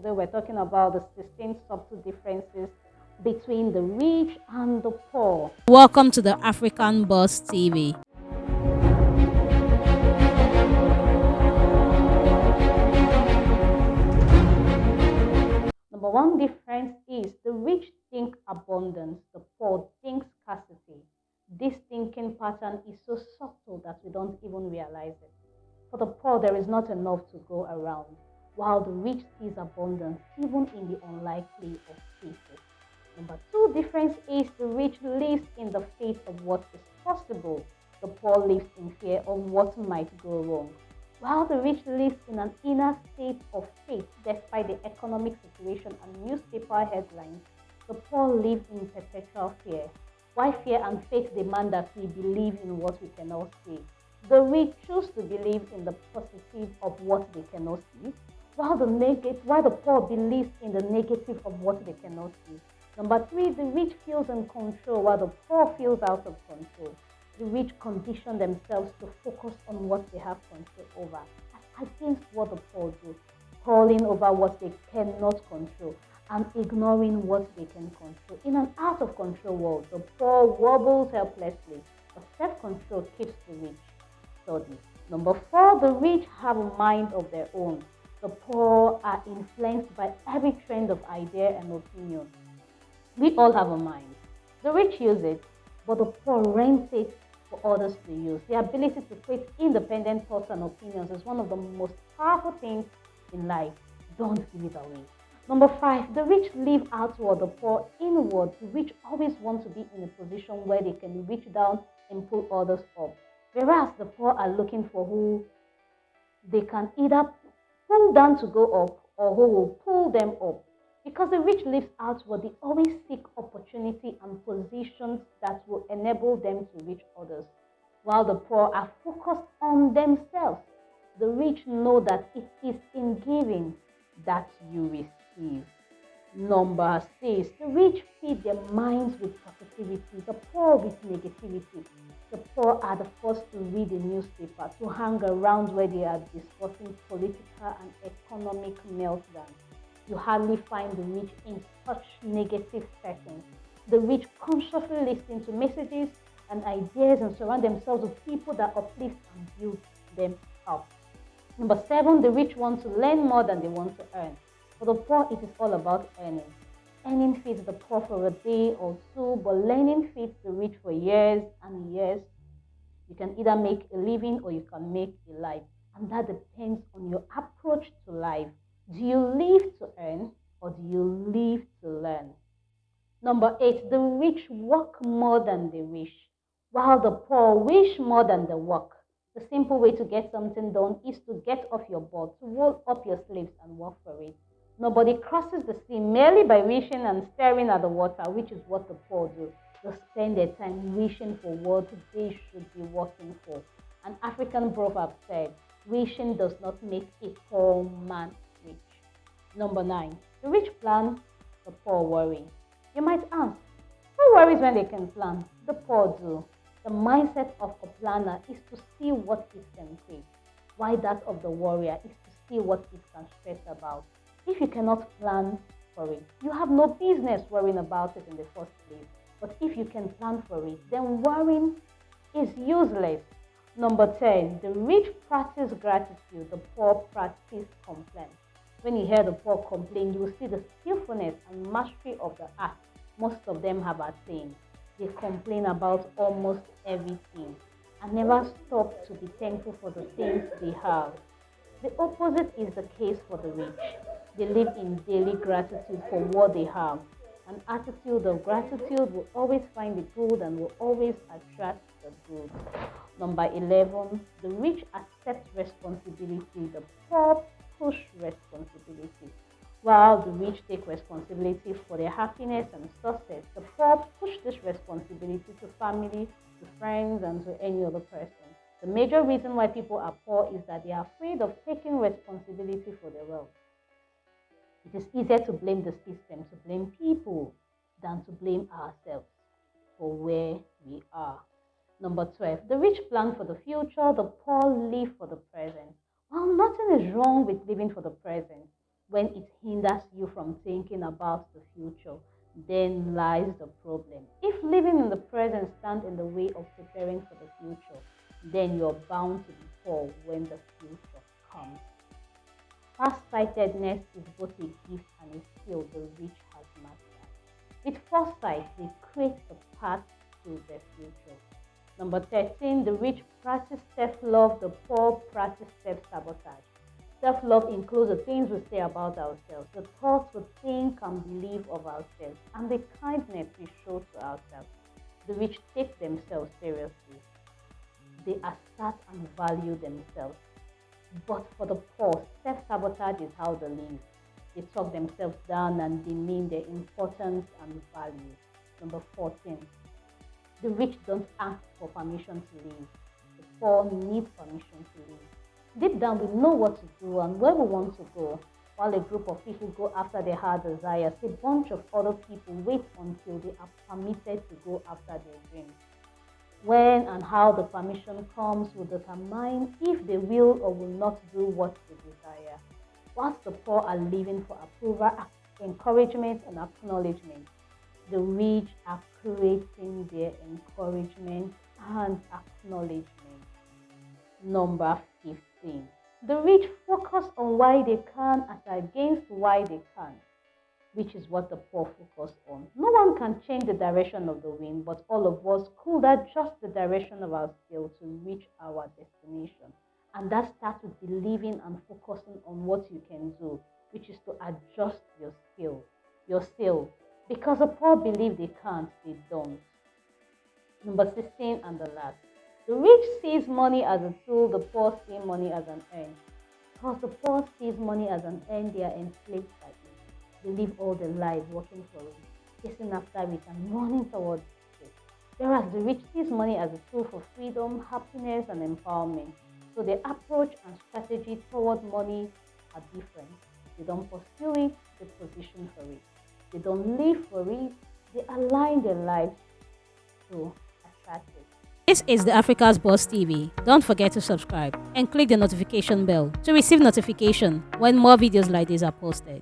today we're talking about the 16 subtle differences between the rich and the poor. Welcome to the African Boss TV. Number one difference is the rich think abundance, the poor think scarcity. This thinking pattern is so subtle that we don't even realize it. For the poor, there is not enough to go around, while the rich sees abundance even in the unlikely of cases. Number two difference is the rich lives in the faith of what is possible. The poor lives in fear of what might go wrong. While the rich lives in an inner state of faith despite the economic situation and newspaper headlines, the poor live in perpetual fear. Why fear and faith demand that we believe in what we cannot see? The rich choose to believe in the positive of what they cannot see, while the poor believes in the negative of what they cannot see. Number three, the rich feels in control while the poor feels out of control. The rich condition themselves to focus on what they have control over, as against what the poor do, calling over what they cannot control and ignoring what they can control. In an out of control world, the poor wobbles helplessly, but self-control keeps the rich steady. Number four, the rich have a mind of their own. The poor are influenced by every trend of idea and opinion. We all have a mind. The rich use it, but the poor rent it for others to use. The ability to create independent thoughts and opinions is one of the most powerful things in life. Don't give it away. Number five, the rich live outward, the poor inward. The rich always want to be in a position where they can reach down and pull others up, whereas the poor are looking for who they can either pull down to go up or who will pull them up. Because the rich lives outward, they always seek opportunity and positions that will enable them to reach others, while the poor are focused on themselves. The rich know that it is in giving that you receive. Number six, the rich feed their minds with positivity, the poor with negativity. The poor are the first to read the newspaper, to hang around where they are discussing political and economic meltdown. You hardly find the rich in such negative settings. The rich consciously listen to messages and ideas and surround themselves with people that uplift and build them up. Number seven, the rich want to learn more than they want to earn. For the poor, it is all about earning. Earning feeds the poor for a day or two, but learning feeds the rich for years and years. You can either make a living or you can make a life, and that depends on your approach to life. Do you live to earn or do you live to learn? Number eight, the rich work more than they wish, while the poor wish more than they work. The simple way to get something done is to get off your butt, to roll up your sleeves and work for it. Nobody crosses the sea merely by wishing and staring at the water, which is what the poor do. They spend their time wishing for what they should be working for. An African proverb said, wishing does not make a poor man rich. Number nine, the rich plan, the poor worry. You might ask, who worries when they can plan? The poor do. The mindset of a planner is to see what it can take, while that of the warrior is to see what it can stress about. If you cannot plan for it, you have no business worrying about it in the first place. But if you can plan for it, then worrying is useless. Number 10, the rich practice gratitude, the poor practice complaint. When you hear the poor complain, you will see the skillfulness and mastery of the art most of them have attained. They complain about almost everything and never stop to be thankful for the things they have. The opposite is the case for the rich. They live in daily gratitude for what they have. An attitude of gratitude will always find the good and will always attract the good. Number 11, the rich accept responsibility, the poor push responsibility. While the rich take responsibility for their happiness and success, the poor push this responsibility to family, to friends, and to any other person. The major reason why people are poor is that they are afraid of taking responsibility for their wealth. It is easier to blame the system, to blame people, than to blame ourselves for where we are. Number 12, the rich plan for the future, the poor live for the present. While nothing is wrong with living for the present, when it hinders you from thinking about the future, then lies the problem. If living in the present stands in the way of preparing for the future, then you're bound to be poor when the future comes. Far-sightedness is both a gift and a skill the rich has mastered. With foresight, they create the path to their future. Number 13, the rich practice self-love, the poor practice self-sabotage. Self-love includes the things we say about ourselves, the thoughts we think and believe of ourselves, and the kindness we show to ourselves. The rich take themselves seriously. They assert and value themselves. But for the poor, self-sabotage is how they live. They talk themselves down and demean their importance and value. Number 14, the rich don't ask for permission to live. The poor need permission to live. Deep down, we know what to do and where we want to go. While a group of people go after their heart desires, a bunch of other people wait until they are permitted to go after their dreams. When and how the permission comes will determine if they will or will not do what they desire. Whilst the poor are living for approval, encouragement, and acknowledgement, the rich are creating their encouragement and acknowledgement. Number 15. The rich focus on why they can as against why they can't, which is what the poor focus on. No one can change the direction of the wind, but all of us could adjust the direction of our sail to reach our destination. And that starts with believing and focusing on what you can do, which is to adjust your sail. Because the poor believe they can't, they don't. Number 16 and the last. The rich sees money as a tool, the poor see money as an end. Because the poor sees money as an end, they are enslaved by it. They live all their lives working for it, chasing after it and running towards it. Whereas the rich sees money as a tool for freedom, happiness, and empowerment. So their approach and strategy toward money are different. They don't pursue it, they position for it. They don't live for it, they align their lives to attract it. This is the Africa's Boss TV. Don't forget to subscribe and click the notification bell to receive notification when more videos like this are posted.